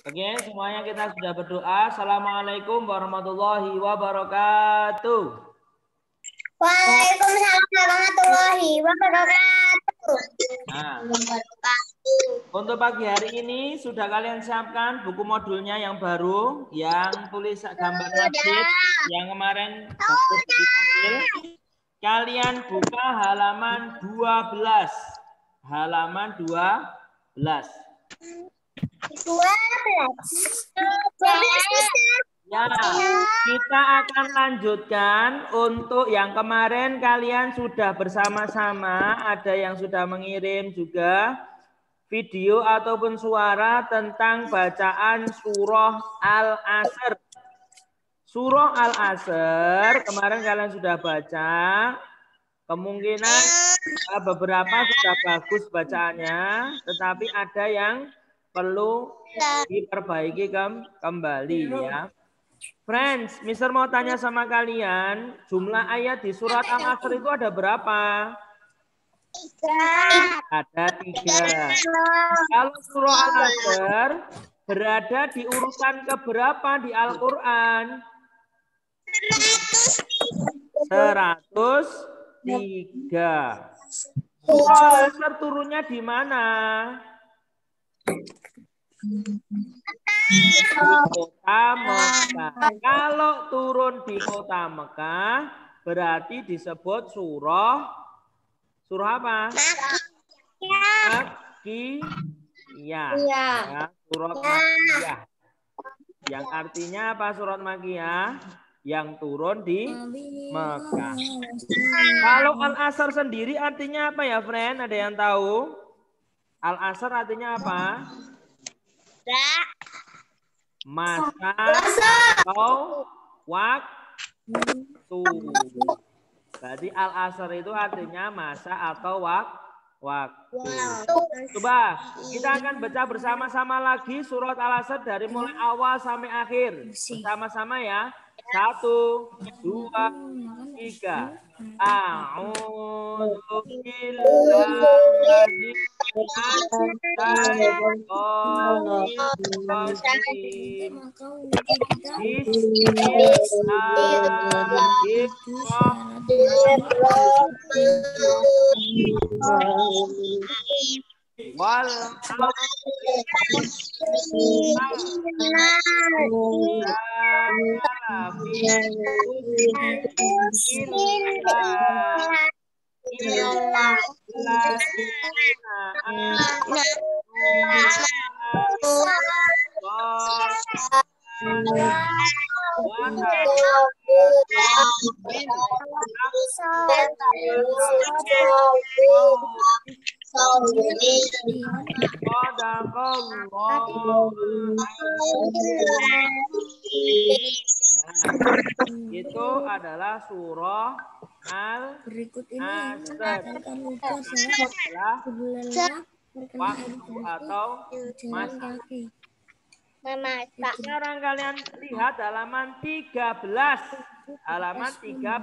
Oke, semuanya kita sudah berdoa. Assalamualaikum warahmatullahi wabarakatuh. Waalaikumsalam warahmatullahi wabarakatuh. Nah, untuk pagi hari ini sudah kalian siapkan buku modulnya yang baru, yang tulis gambar masjid, yang kemarin bagus diambil. Kalian buka halaman 12. Halaman 12. 12. Ya, kita akan lanjutkan untuk yang kemarin kalian sudah bersama-sama, ada yang sudah mengirim juga video ataupun suara tentang bacaan surah Al-Asr. Surah Al-Asr kemarin kalian sudah baca, kemungkinan beberapa sudah bagus bacaannya, tetapi ada yang perlu diperbaiki kembali ya. Friends, Mister mau tanya sama kalian, jumlah ayat di surat Al-Asr itu ada berapa? Ada 3. Kalau surah Al-Asr berada di urutan keberapa di Al-Quran? 103. Surah Al-Asr turunnya di mana? Di kota Mekah. Kalau turun di kota Mekah, berarti disebut surah apa? Makiyah. Ya, surat Makiyah. Yang artinya apa surat Makiyah? Yang turun di Mekah. Kalau Al-Asr sendiri artinya apa ya, friend? Ada yang tahu? Al-Asr artinya apa? Masa atau waktu. Berarti Al-Asr itu artinya masa atau waktu. Coba kita akan baca bersama-sama lagi surat Al-Asr dari mulai awal sampai akhir. Bersama-sama ya. 1, 2, 3. A'udzu billahi itu adalah surah Berikut ini yang Al-Asr. adalah Waktu atau masa. Sekarang kalian lihat halaman 13. Halaman 13.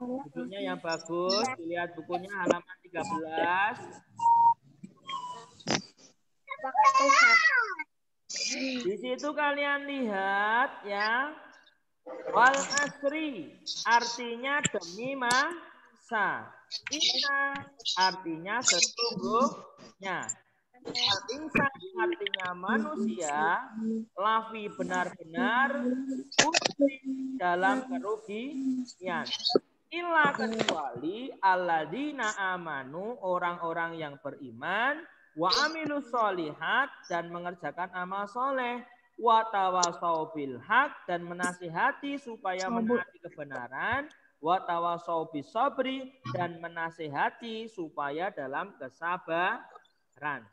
Bukunya yang bagus, dilihat bukunya halaman 13. Di situ kalian lihat ya, wal asri artinya demi masa. Inna artinya sesungguhnya. Al-insan artinya manusia. Lafi benar-benar dalam kerugian. Illa kecuali alladzina amanu orang-orang yang beriman. Wa amilus solihat dan mengerjakan amal soleh. Wa tawasau bil haq dan menasihati supaya menaati kebenaran. Wa tawasau bis sabri dan menasihati supaya dalam kesabaran.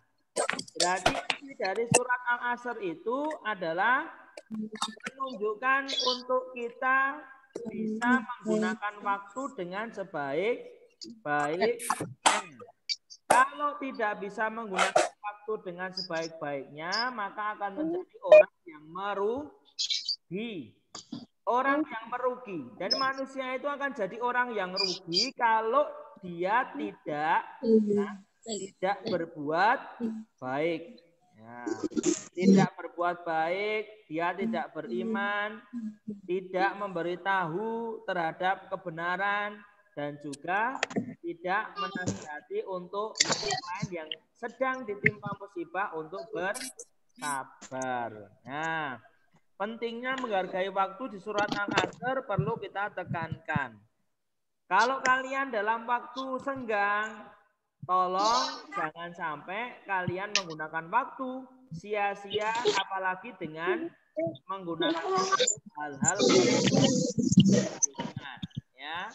Berarti dari surat Al-Asr itu adalah menunjukkan untuk kita bisa menggunakan waktu dengan sebaik-baiknya. Kalau tidak bisa menggunakan waktu dengan sebaik-baiknya, maka akan menjadi orang yang merugi. Orang yang merugi. Dan manusia itu akan jadi orang yang rugi kalau dia tidak tidak berbuat baik. Ya. Tidak berbuat baik, dia tidak beriman, tidak memberitahu terhadap kebenaran, dan juga tidak menasihati untuk yang lain yang sedang ditimpa musibah untuk bersabar. Nah, pentingnya menghargai waktu di surat Al-Asr perlu kita tekankan. Kalau kalian dalam waktu senggang, tolong jangan sampai kalian menggunakan waktu sia-sia, apalagi dengan menggunakan hal-hal ya.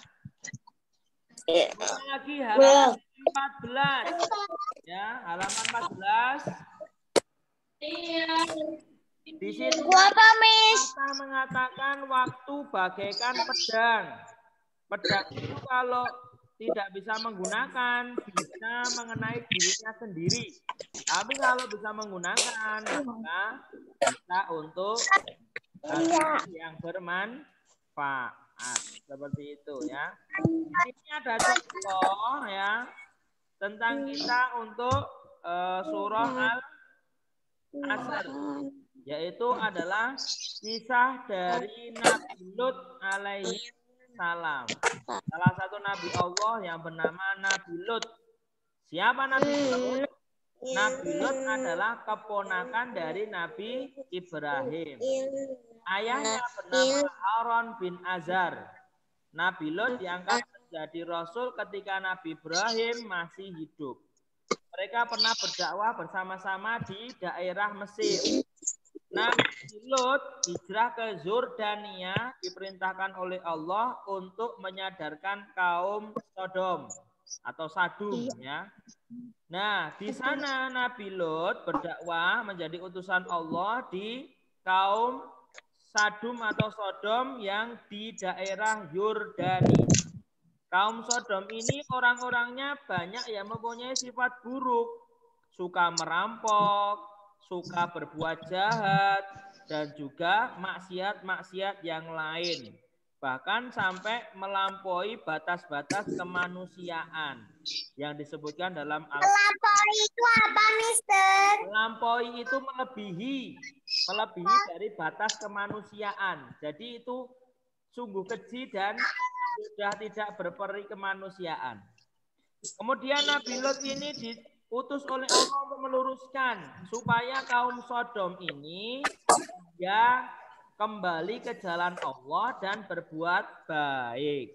Lagi halaman 14 ya, halaman 14. Di sini kita mengatakan waktu bagaikan pedang. Pedang itu kalau tidak bisa menggunakan, bisa mengenai dirinya sendiri. Tapi kalau bisa menggunakan, maka bisa untuk hal yang bermanfaat. Seperti itu ya. Di sini ada contoh ya tentang kita untuk surah Al-Asr, yaitu adalah kisah dari Nabi Lut alaihi salam. Salah satu Nabi Allah yang bernama Nabi Lut. Siapa Nabi Lut? Nabi Lut adalah keponakan dari Nabi Ibrahim. Ayahnya bernama Harun bin Azar. Nabi Lut diangkat menjadi Rasul ketika Nabi Ibrahim masih hidup. Mereka pernah berdakwah bersama-sama di daerah Mesir. Nabi Lut hijrah ke Yordania diperintahkan oleh Allah untuk menyadarkan kaum Sodom atau Sadum ya. Nah, di sana Nabi Lut berdakwah menjadi utusan Allah di kaum Sadum atau Sodom yang di daerah Yordania. Kaum Sodom ini orang-orangnya banyak yang mempunyai sifat buruk, suka merampok, suka berbuat jahat, dan juga maksiat-maksiat yang lain. Bahkan sampai melampaui batas-batas kemanusiaan yang disebutkan dalam Al-Quran. Melampaui itu apa, Mister? Melampaui itu melebihi dari batas kemanusiaan. Jadi itu sungguh keji dan sudah tidak berperi kemanusiaan. Kemudian Nabi Lut ini diutus oleh Allah untuk meluruskan supaya kaum Sodom ini ya kembali ke jalan Allah dan berbuat baik.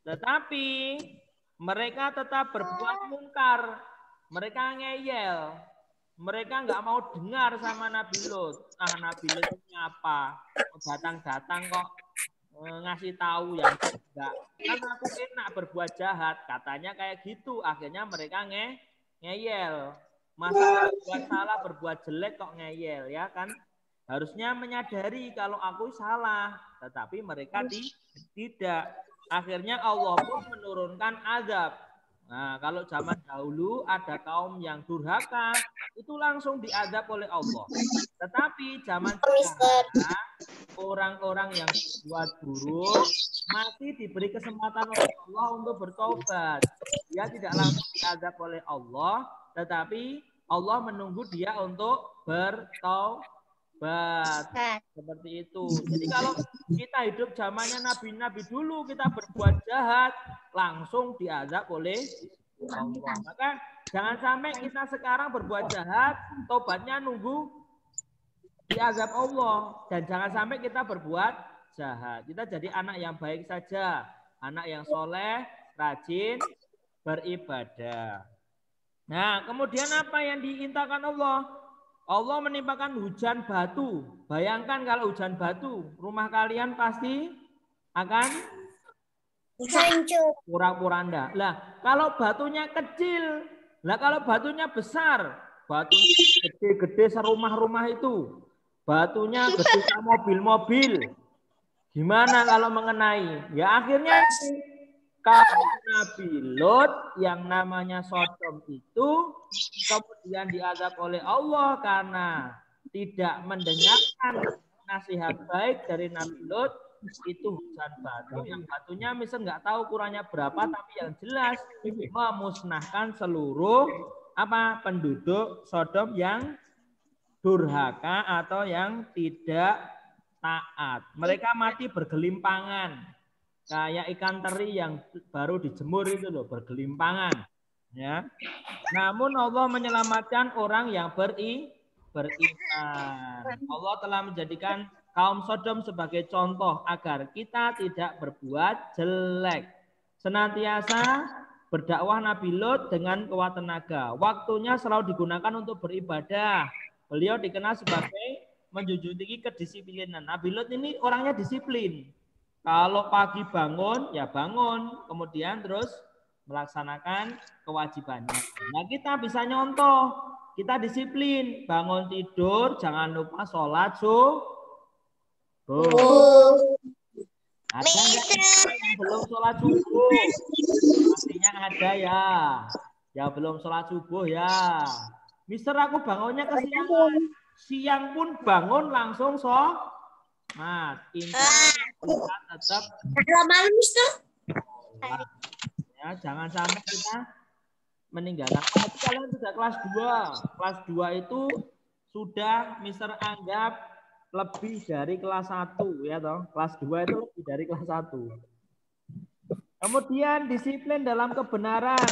Tetapi mereka tetap berbuat mungkar. Mereka ngeyel. Mereka nggak mau dengar sama Nabi Lut. Nabi Lut ini apa? Datang-datang kok ngasih tahu yang enggak. Kan aku enak berbuat jahat. Katanya kayak gitu. Akhirnya mereka ngeyel. Masa berbuat salah, berbuat jelek kok ngeyel ya kan? Harusnya menyadari kalau aku salah, tetapi mereka tidak. Akhirnya Allah pun menurunkan azab. Nah, kalau zaman dahulu ada kaum yang durhaka, itu langsung diazab oleh Allah. Tetapi zaman sekarang, orang-orang yang berbuat buruk masih diberi kesempatan oleh Allah untuk bertobat. Dia tidak langsung diazab oleh Allah, tetapi Allah menunggu dia untuk bertobat. Seperti itu. Jadi kalau kita hidup zamannya nabi-nabi dulu, kita berbuat jahat, langsung diazab oleh Allah. Maka jangan sampai kita sekarang berbuat jahat, tobatnya nunggu diazab Allah. Dan jangan sampai kita berbuat jahat. Kita jadi anak yang baik saja, anak yang soleh, rajin, beribadah. Nah, kemudian apa yang diintakan Allah? Allah menimpakan hujan batu. Bayangkan kalau hujan batu, rumah kalian pasti akan hancur. Pura-puranda. Lah, kalau batunya kecil, lah kalau batunya besar, batunya gede-gede serumah-rumah itu, batunya gede sama mobil-mobil. Gimana kalau mengenai? Ya akhirnya kaum Nabi Lut yang namanya Sodom itu kemudian diazab oleh Allah karena tidak mendengarkan nasihat baik dari Nabi Lut, itu hujan batu. Yang batunya misalnya nggak tahu ukurannya berapa, tapi yang jelas memusnahkan seluruh penduduk Sodom yang durhaka atau yang tidak taat. Mereka mati bergelimpangan. Kayak ikan teri yang baru dijemur itu loh, bergelimpangan. Ya. Namun Allah menyelamatkan orang yang beriman. Allah telah menjadikan kaum Sodom sebagai contoh agar kita tidak berbuat jelek. Senantiasa berdakwah Nabi Lot dengan kuat tenaga. Waktunya selalu digunakan untuk beribadah. Beliau dikenal sebagai menjunjung tinggi kedisiplinan. Nabi Lot ini orangnya disiplin. Kalau pagi bangun, ya bangun. Kemudian terus melaksanakan kewajibannya. Nah, kita bisa nyontoh. Kita disiplin. Bangun tidur, jangan lupa sholat subuh. Ada nggak yang belum sholat subuh? Pastinya ada ya. Ya belum sholat subuh ya. Mister, aku bangunnya kesiangan. Siang pun bangun langsung sholat. Kita tetap. Malam, Mister. Ya, jangan sampai kita meninggalkan. Tapi kalian sudah kelas 2. Kelas 2 itu sudah Mister anggap lebih dari kelas 1 ya toh. Kelas 2 itu lebih dari kelas 1. Kemudian disiplin dalam kebenaran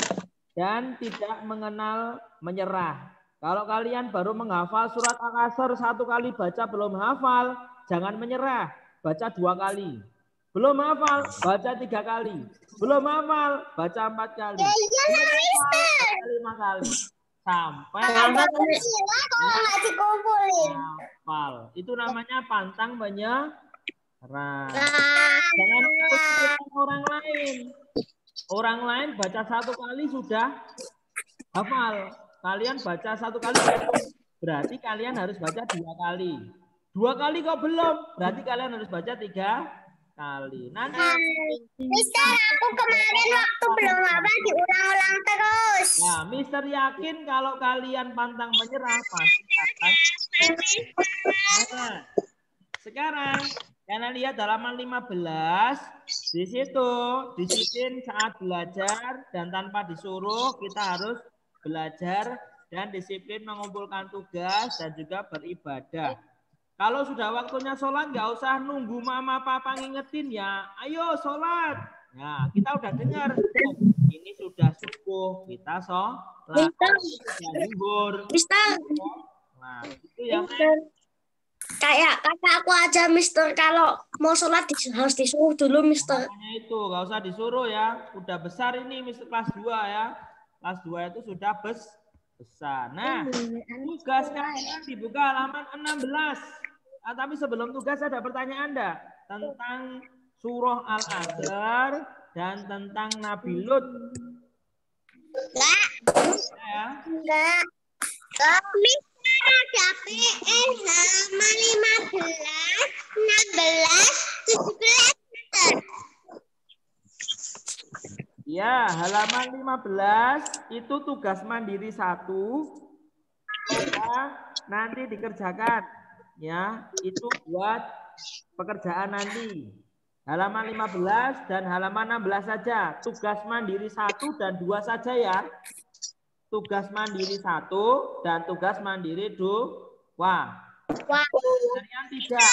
dan tidak mengenal menyerah. Kalau kalian baru menghafal surat Al-Asr 1 kali baca belum hafal, jangan menyerah. Baca 2 kali. Belum hafal, baca 3 kali. Belum hafal, baca 4 kali. Belum hafal, baca 5 kali. Sampai hafal. Itu namanya pantang menyerah. Jangan ikut orang lain. Orang lain baca 1 kali sudah hafal. Kalian baca 1 kali, berarti kalian harus baca 2 kali. 2 kali kok belum, berarti kalian harus baca 3 kali. Nanti Mister, aku kemarin waktu belum hafal diulang-ulang terus. Nah, Mister yakin kalau kalian pantang menyerah pasti akan. Nah, sekarang kalian lihat halaman 15. Di situ disiplin saat belajar dan tanpa disuruh kita harus belajar dan disiplin mengumpulkan tugas dan juga beribadah. Kalau sudah waktunya sholat, nggak usah nunggu mama papa ngingetin ya. Ayo sholat. Nah, kita udah dengar. Ini sudah subuh, kita sholat. Sudah zuhur. Mister. Nah, itu yang kayak kakak aku aja, Mister. Kalau mau sholat harus disuruh dulu, Mister. Makanya itu, nggak usah disuruh ya. Udah besar ini, Mister kelas 2 ya. Kelas 2 itu sudah besar. Nah, tugas kalian dibuka halaman 16. Tapi sebelum tugas ada pertanyaan enggak? Tentang surah Al-Asr dan tentang Nabi Lut. Enggak. Ya. Enggak. Mister ada PS halaman 15, 16, 17, Mister. Ya, halaman 15 itu tugas mandiri 1. Nanti dikerjakan. Ya, itu buat pekerjaan nanti. Halaman 15 dan halaman 16 saja. Tugas mandiri 1 dan 2 saja ya. Tugas mandiri 1 dan tugas mandiri 2. Kalian tidak.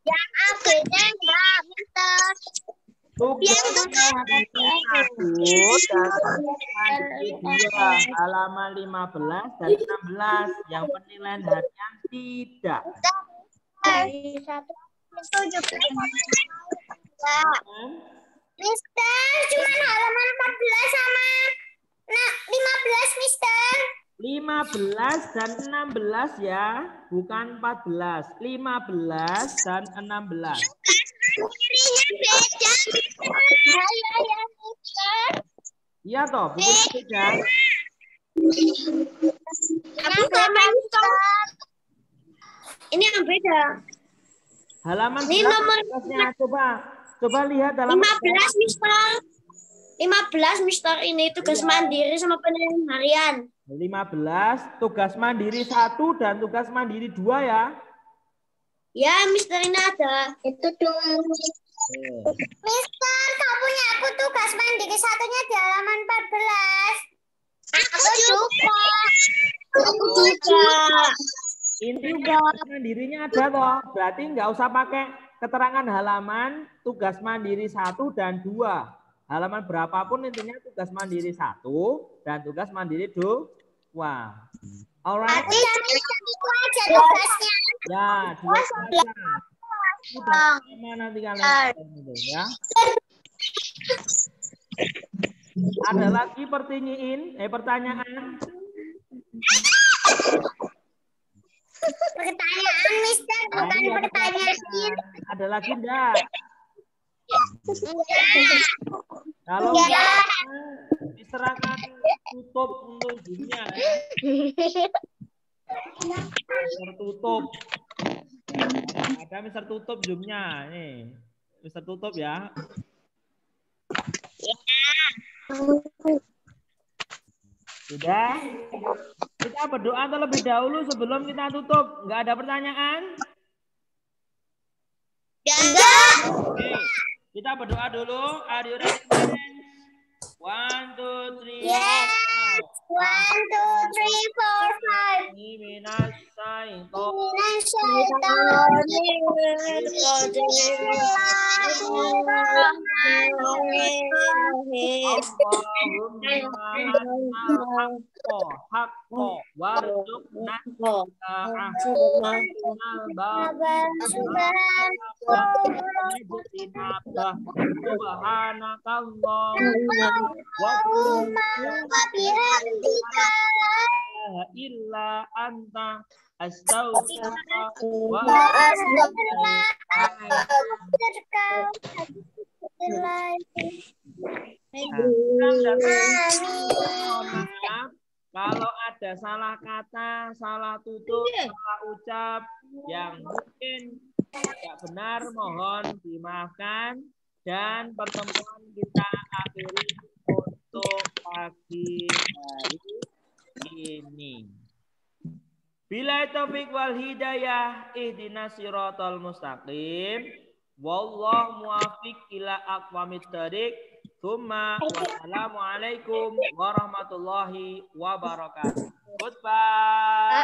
Yang akhirnya enggak, Mister. Tugas halaman 15 dan 16 yang penilaian harian tidak. Mister, cuma halaman 14 sama 15, Mister. 15 dan 16 ya, bukan 14. 15 dan 16. Kirinya beda, Mister. Ya, Mister. Iya toh, bukunya beda. Yang sama, Mister. Ini yang beda. Halaman ini nomornya coba lihat halaman 15, Mister. 15, Mister. Ini tugas mandiri sama penilaian harian. 15 tugas mandiri 1 dan tugas mandiri 2 ya. Ya, Mister ini ada. Itu dong. Mister, kau punya aku tugas mandiri satunya di halaman 14. Aku juga. Aku juga. Intinya tugas mandirinya ada toh. Berarti nggak usah pakai keterangan halaman tugas mandiri 1 dan 2. Halaman berapapun intinya tugas mandiri 1 dan tugas mandiri 2. Alright. Itu aja tugasnya. Ya, 2 saja. Udah sama nanti kalian itu ya. Ada lagi pertanyaan? Pertanyaan, Mister, bukan pertanyaan. Ada lagi enggak? Kalau Mister akan tutup untuk dunia. Mister tutup. Ada Mister tutup zoomnya. Nih, Mister tutup ya. Sudah? Kita berdoa terlebih dahulu sebelum kita tutup. Enggak ada pertanyaan? Oke. Kita berdoa dulu. Are you ready? 1, 2, 3. Yes. 1, 2, 3, 4, 5. illa anta astaghfiruka wa kalau ada salah kata, salah tutur, salah ucap yang mungkin tidak benar, mohon dimaafkan. Dan pertemuan kita akhiri untuk pagi hari ini. Bila taufik wal hidayah ihdinas siratal mustaqim. Wallahu muwaffiq ila aqwamit thoriq. Tsumma wassalamualaikum warahmatullahi wabarakatuh. Goodbye.